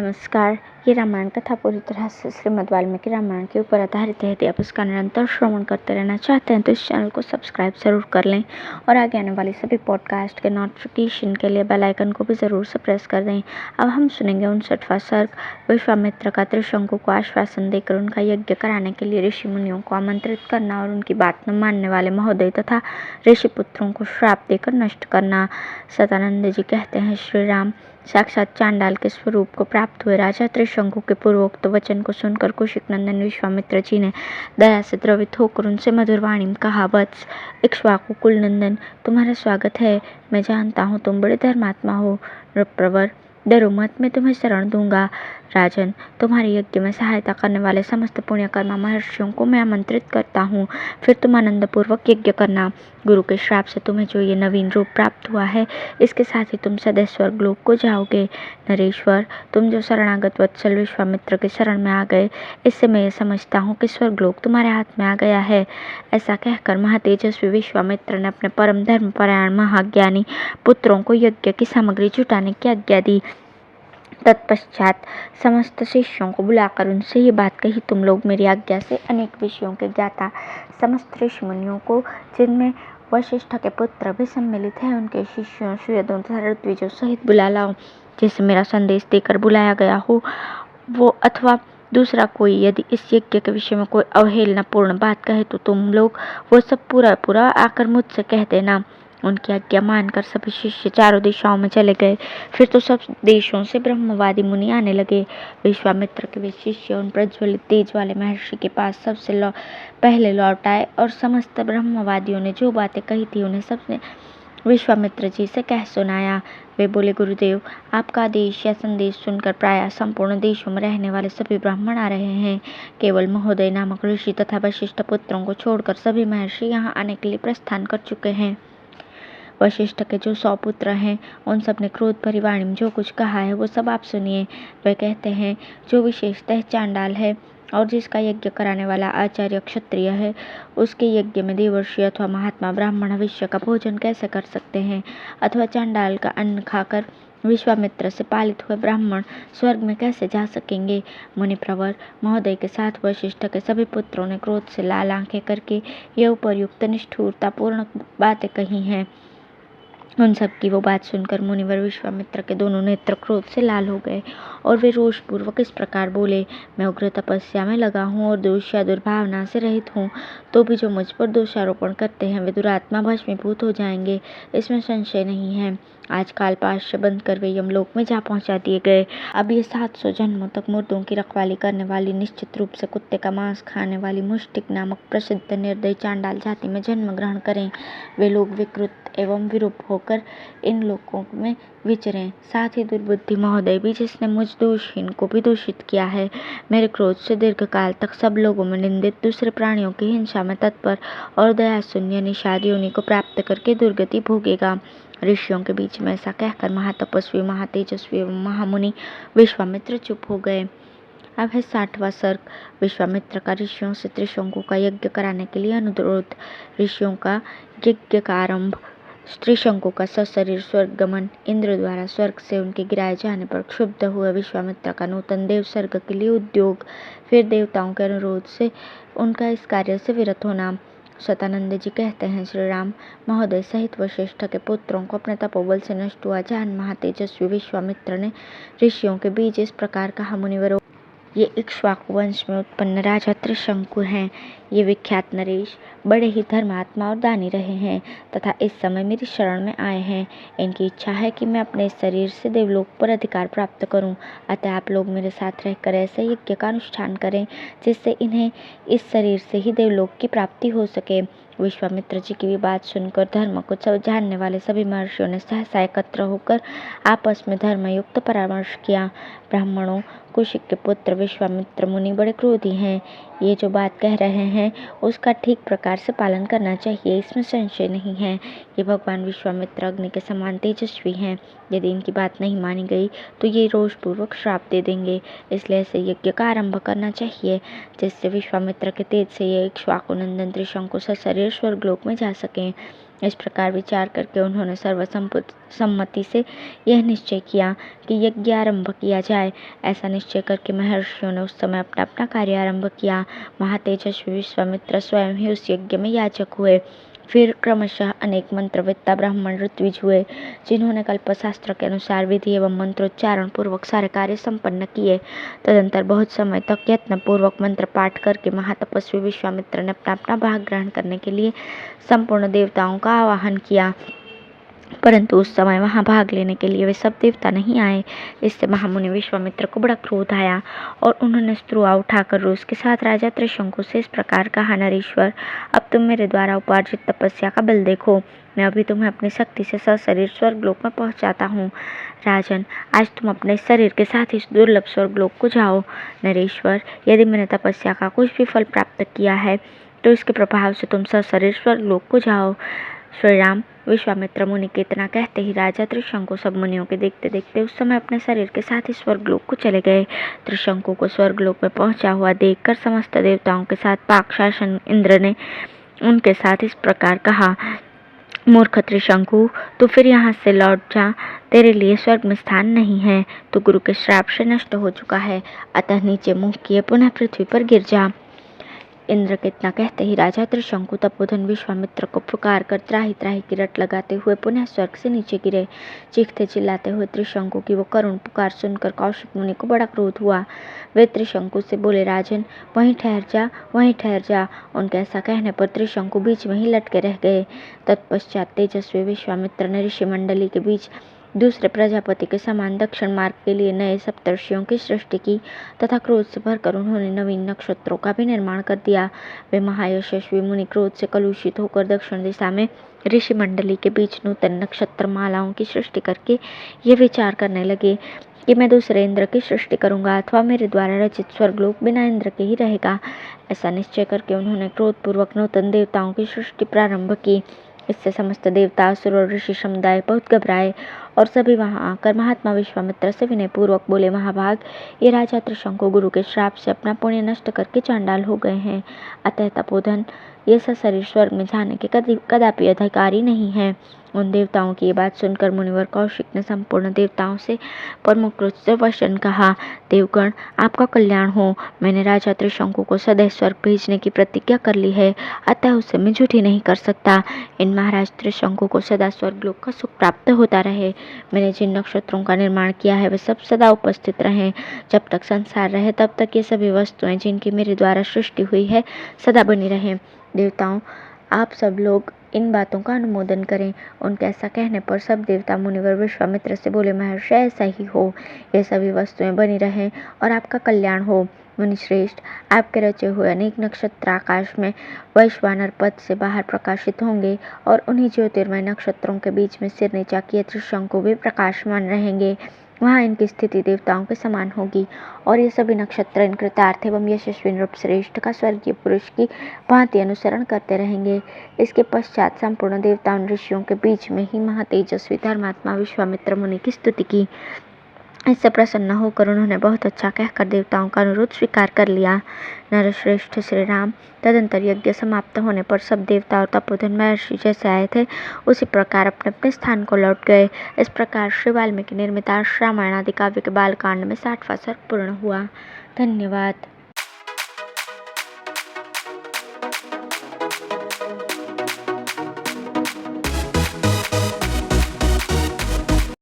नमस्कार। ये रामायण कथा पूरी तरह से श्रीमद् वाल्मीकि रामायण के ऊपर आधारित है। यदि आप उसका निरंतर श्रवण करते रहना चाहते हैं तो इस चैनल को सब्सक्राइब जरूर कर लें और आगे आने वाली सभी पॉडकास्ट के नोटिफिकेशन के लिए बेल आइकन को भी ज़रूर से प्रेस कर दें। अब हम सुनेंगे 59वां सर्ग। विश्वामित्र का त्रिशंकु को आश्वासन देकर उनका यज्ञ कराने के लिए ऋषि मुनियों को आमंत्रित करना और उनकी बात न मानने वाले महोदय तथा ऋषि पुत्रों को श्राप देकर नष्ट करना। सदानंद जी कहते हैं, श्री राम साक्षात चांडाल के स्वरूप को प्राप्त हुए राजा त्रिशंकु के पूर्वोक्त वचन को सुनकर कौशिक नंदन विश्वामित्र जी ने दया से द्रवित होकर उनसे मधुर वाणी में कहा, वत्स इक्ष्वाकु कुल नंदन, तुम्हारा स्वागत है। मैं जानता हूँ तुम बड़े धर्मात्मा हो। नृप्रवर, डरो मत, मैं तुम्हें शरण दूंगा। राजन, तुम्हारे यज्ञ में सहायता करने वाले समस्त पुण्यकर्मा महर्षियों को मैं आमंत्रित करता हूँ। फिर तुम आनंद पूर्वक यज्ञ करना। गुरु के श्राप से तुम्हें जो ये नवीन रूप प्राप्त हुआ है, इसके साथ ही तुम सदैव स्वर्गलोक को जाओगे। नरेश्वर, तुम जो शरणागत वत्सल विश्वामित्र के शरण में आ गए, इससे मैं ये समझता हूँ कि स्वर्गलोक तुम्हारे हाथ में आ गया है। ऐसा कहकर महातेजस्वी विश्वामित्र ने अपने परम धर्म परायण महाज्ञानी पुत्रों को यज्ञ की सामग्री जुटाने की आज्ञा दी। तत्पश्चात समस्त शिष्यों को बुलाकर उनसे ये बात कही, तुम लोग मेरी आज्ञा से अनेक विषयों के ज्ञाता समस्त ऋषि मुनियों को, जिनमें वशिष्ठ के पुत्र भी सम्मिलित हैं, उनके शिष्यों सुयोधन तथा ऋत्विजों सहित बुला लाओ। जिसे मेरा संदेश देकर बुलाया गया हो वो अथवा दूसरा कोई यदि इस यज्ञ के विषय में कोई अवहेलनापूर्ण बात कहे तो तुम लोग वो सब पूरा आकर मुझसे कह देना। उनकी आज्ञा मानकर सभी शिष्य चारों दिशाओं में चले गए। फिर तो सब देशों से ब्रह्मवादी मुनि आने लगे। विश्वामित्र के वे शिष्य उन प्रज्वलित तेज वाले महर्षि के पास सबसे पहले लौट आए और समस्त ब्रह्मवादियों ने जो बातें कही थी उन्हें सबने विश्वामित्र जी से कह सुनाया। वे बोले, गुरुदेव, आपका आदेश या संदेश सुनकर प्रायः संपूर्ण देशों में रहने वाले सभी ब्राह्मण आ रहे हैं। केवल महोदय नामक ऋषि तथा वशिष्ठ पुत्रों को छोड़कर सभी महर्षि यहाँ आने के लिए प्रस्थान कर चुके हैं। वशिष्ठ के जो 100 पुत्र हैं, उन सब ने क्रोध भरी वाणी में जो कुछ कहा है वो सब आप सुनिए। वे कहते हैं, जो विशेषतः चांडाल है और जिसका यज्ञ कराने वाला आचार्य क्षत्रिय है, उसके यज्ञ में देवर्षि अथवा महात्मा ब्राह्मण विश्व का भोजन कैसे कर सकते हैं, अथवा चांडाल का अन्न खाकर विश्वामित्र से पालित हुए ब्राह्मण स्वर्ग में कैसे जा सकेंगे। मुनिप्रवर महोदय के साथ वशिष्ठ के सभी पुत्रों ने क्रोध से लाल आंखें करके ये उपरयुक्त निष्ठुरतापूर्ण बातें कही हैं। उन सब की वो बात सुनकर मुनिवर विश्वामित्र के दोनों नेत्र क्रोध से लाल हो गए और वे रोषपूर्वक इस प्रकार बोले, मैं उग्र तपस्या में लगा हूँ और दोष या दुर्भावना से रहित हूँ, तो भी जो मुझ पर दोषारोपण करते हैं वे दुरात्मा भस्मीभूत हो जाएंगे, इसमें संशय नहीं है। आज कालपाश बंद कर वे यमलोक में जा पहुंचा दिए गए। अब ये 700 जन्मों तक मुर्दों की रखवाली करने वाली, निश्चित रूप से कुत्ते का मांस खाने वाली मुष्टिक नामक प्रसिद्ध निर्दयी चांडाल जाति में जन्म ग्रहण करें। वे लोग विकृत एवं विरूप होकर इन लोकों में विचरें। साथ ही दुर्बुद्धि महोदय भी, जिसने मुझ दोषहीन को भी दूषित किया है, मेरे क्रोध से दीर्घकाल तक सब लोगों में निंदित, दूसरे प्राणियों की हिंसा में तत्पर और दया शून्य निषाद योनि को प्राप्त करके दुर्गति भोगेगा। ऋषियों के बीच में ऐसा कहकर महातपस्वी महातेजस्वी एवं महामुनि विश्वामित्र चुप हो गए। अब है 60वां सर्ग। विश्वामित्र का ऋषियों से त्रिशंकु का यज्ञ कराने के लिए अनुरोध। ऋषियों का यज्ञ का आरंभ। त्रिशंकु का सशरीर स्वर्ग गमन। इंद्र द्वारा स्वर्ग से उनके गिराए जाने पर क्षुब्ध हुए विश्वामित्र का नूतन देव सर्ग के लिए उद्योग। फिर देवताओं के अनुरोध से उनका इस कार्य से विरत होना। सदानंद जी कहते हैं, श्री राम महोदय सहित वशिष्ठ के पुत्रों को अपने तपोबल से नष्ट हुआ जान महातेजस्वी विश्वामित्र ने ऋषियों के बीच इस प्रकार कहा, मुनिवरों, ये इक्ष्वाकु वंश में उत्पन्न राजा त्रिशंकु हैं। ये विख्यात नरेश बड़े ही धर्मात्मा और दानी रहे हैं तथा इस समय मेरी शरण में आए हैं। इनकी इच्छा है कि मैं अपने शरीर से देवलोक पर अधिकार प्राप्त करूं। अतः आप लोग मेरे साथ रहकर ऐसे यज्ञ का अनुष्ठान करें जिससे इन्हें इस शरीर से ही देवलोक की प्राप्ति हो सके। विश्वामित्र जी की भी बात सुनकर धर्म को जानने वाले सभी महर्षियों ने सहसा एकत्र होकर आपस में धर्मयुक्त परामर्श किया। ब्राह्मणों, कौशिक के पुत्र विश्वामित्र मुनि बड़े क्रोधी हैं। ये जो बात कह रहे हैं उसका ठीक प्रकार से पालन करना चाहिए, इसमें संशय नहीं है। ये भगवान विश्वामित्र अग्नि के समान तेजस्वी हैं। यदि इनकी बात नहीं मानी गई तो ये रोषपूर्वक श्राप दे देंगे। इसलिए ऐसे यज्ञ का आरंभ करना चाहिए जिससे विश्वामित्र के तेज से ये इक्ष्वाकु नंदन त्रिशंकु सशरीर स्वर्गलोक में जा सकें। इस प्रकार विचार करके उन्होंने सर्वसम्मति से यह निश्चय किया कि यज्ञ आरंभ किया जाए। ऐसा निश्चय करके महर्षियों ने उस समय अपना अपना कार्य आरंभ किया। महातेजस्वी विश्वामित्र स्वयं ही उस यज्ञ में याचक हुए। फिर क्रमशः अनेक मंत्रवेत्ता ब्राह्मण ऋत्विज हुए, जिन्होंने कल्पशास्त्र के अनुसार विधि एवं मंत्रोच्चारण पूर्वक सारे कार्य संपन्न किए। तदंतर बहुत समय तक यत्न पूर्वक मंत्र पाठ करके महातपस्वी विश्वामित्र ने अपना अपना भाग ग्रहण करने के लिए संपूर्ण देवताओं का आवाहन किया, परंतु उस समय वहां भाग लेने के लिए वे सब देवता नहीं आए। इससे महामुनि विश्वामित्र को बड़ा क्रोध आया और उन्होंने स्त्रुआ उठाकर रोष के साथ राजा त्रिशंकु से इस प्रकार कहा, नरेश्वर, अब तुम मेरे द्वारा उपार्जित तपस्या का बल देखो। मैं अभी तुम्हें अपनी शक्ति से सशरीर स्वर्गलोक में पहुंचाता हूँ। राजन, आज तुम अपने शरीर के साथ इस दुर्लभ स्वर्गलोक को जाओ। नरेश्वर, यदि मैंने तपस्या का कुछ भी फल प्राप्त किया है तो इसके प्रभाव से तुम सशरीर स्वर्गलोक को जाओ। श्री राम। विश्वामित्र मुनि के इतना कहते ही राजा त्रिशंकु सब मुनियों के देखते देखते उस समय अपने शरीर के साथ ही स्वर्गलोक को चले गए। त्रिशंकु को स्वर्गलोक में पहुंचा हुआ देखकर समस्त देवताओं के साथ पाक शासन इंद्र ने उनके साथ इस प्रकार कहा, मूर्ख त्रिशंकु, तू फिर यहाँ से लौट जा। तेरे लिए स्वर्ग में स्थान नहीं है। तू गुरु के श्राप से नष्ट हो चुका है, अतः नीचे मुंह किए पुनः पृथ्वी पर गिर जा। इंद्र के इतना कहते ही राजा त्रिशंकु तपोधन विश्वामित्र को पुकार कर त्राही त्राही की रट लगाते हुए पुनः स्वर्ग से नीचे गिरे। चीखते चिल्लाते हुए त्रिशंकु की वो करुण पुकार सुनकर कौशिक मुनि को बड़ा क्रोध हुआ। वे त्रिशंकु से बोले, राजन, वहीं ठहर जा, वहीं ठहर जा। उनके ऐसा कहने पर त्रिशंकु बीच में ही लटके रह गए। तत्पश्चात तेजस्वी विश्वामित्र ने ऋषि मंडली के बीच दूसरे प्रजापति के समान दक्षिण मार्ग के लिए नए सप्तर्षियों की सृष्टि की तथा क्रोध से भरकर उन्होंने नवीन नक्षत्रों का भी निर्माण कर दिया। वे महायशस्वी मुनि क्रोध से कलुषित होकर दक्षिण दिशा में ऋषि मंडली के बीच नूतन नक्षत्र मालाओं की सृष्टि करके ये विचार करने लगे कि मैं दूसरे इंद्र की सृष्टि करूंगा अथवा मेरे द्वारा रचित स्वर्गलोक बिना इंद्र के ही रहेगा। ऐसा निश्चय करके उन्होंने क्रोधपूर्वक नूतन देवताओं की सृष्टि प्रारंभ की। इससे समस्त देवता, असुर और ऋषि समुदाय बहुत घबराए और सभी वहां आकर महात्मा विश्वामित्र से विनय पूर्वक बोले, महाभाग, ये राजा त्रिशंकु गुरु के श्राप से अपना पुण्य नष्ट करके चांडाल हो गए हैं, अतः तपोधन ये सशरीर स्वर्ग में जाने के कदापि अधिकारी नहीं है। उन देवताओं की ये बात सुनकर मुनिवर कौशिक ने संपूर्ण देवताओं से प्रमुख रूप से वचन कहा, देवगण, आपका कल्याण हो। मैंने राजा त्रिशंकु को सदैव स्वर्ग भेजने की प्रतिज्ञा कर ली है, अतः उसे मैं झूठी नहीं कर सकता। इन महाराज त्रिशंकु को सदा स्वर्गलोक का सुख प्राप्त होता रहे। मैंने जिन नक्षत्रों का निर्माण किया है वे सब सदा उपस्थित रहें। जब तक संसार रहे तब तक ये सभी वस्तुएं जिनकी मेरे द्वारा सृष्टि हुई है सदा बनी रहें। देवताओं, आप सब लोग इन बातों का अनुमोदन करें। उनके ऐसा कहने पर सब देवता मुनिवर विश्वामित्र से बोले, महर्षि, ऐसा ही हो। ये सभी वस्तुएं बनी रहें और आपका कल्याण हो। मुनिश्रेष्ठ, आपके रचे हुए अनेक नक्षत्र आकाश में वैश्वानर पद से बाहर प्रकाशित होंगे और उन्हीं ज्योतिर्मय नक्षत्रों के बीच में सिर नीचा किए त्रिशंकु भी प्रकाशमान रहेंगे। वहाँ इनकी स्थिति देवताओं के समान होगी और ये सभी नक्षत्र इन कृतार्थ एवं यशस्वी नृपश्रेष्ठ का स्वर्गीय पुरुष की भांति अनुसरण करते रहेंगे। इसके पश्चात संपूर्ण देवताओं ऋषियों के बीच में ही महातेजस्वी धर्मात्मा विश्वामित्र मुनि की स्तुति की। इससे प्रसन्न होकर उन्होंने बहुत अच्छा कहकर देवताओं का अनुरोध स्वीकार कर लिया। नरश्रेष्ठ श्री राम। तदंतर यज्ञ समाप्त होने पर सब देवता और तपोधन महर्षि जैसे आए थे उसी प्रकार अपने अपने स्थान को लौट गए। इस प्रकार श्री वाल्मीकि निर्मित रामायण आदि काव्य के बालकांड में 60वां सर्ग पूर्ण हुआ। धन्यवाद।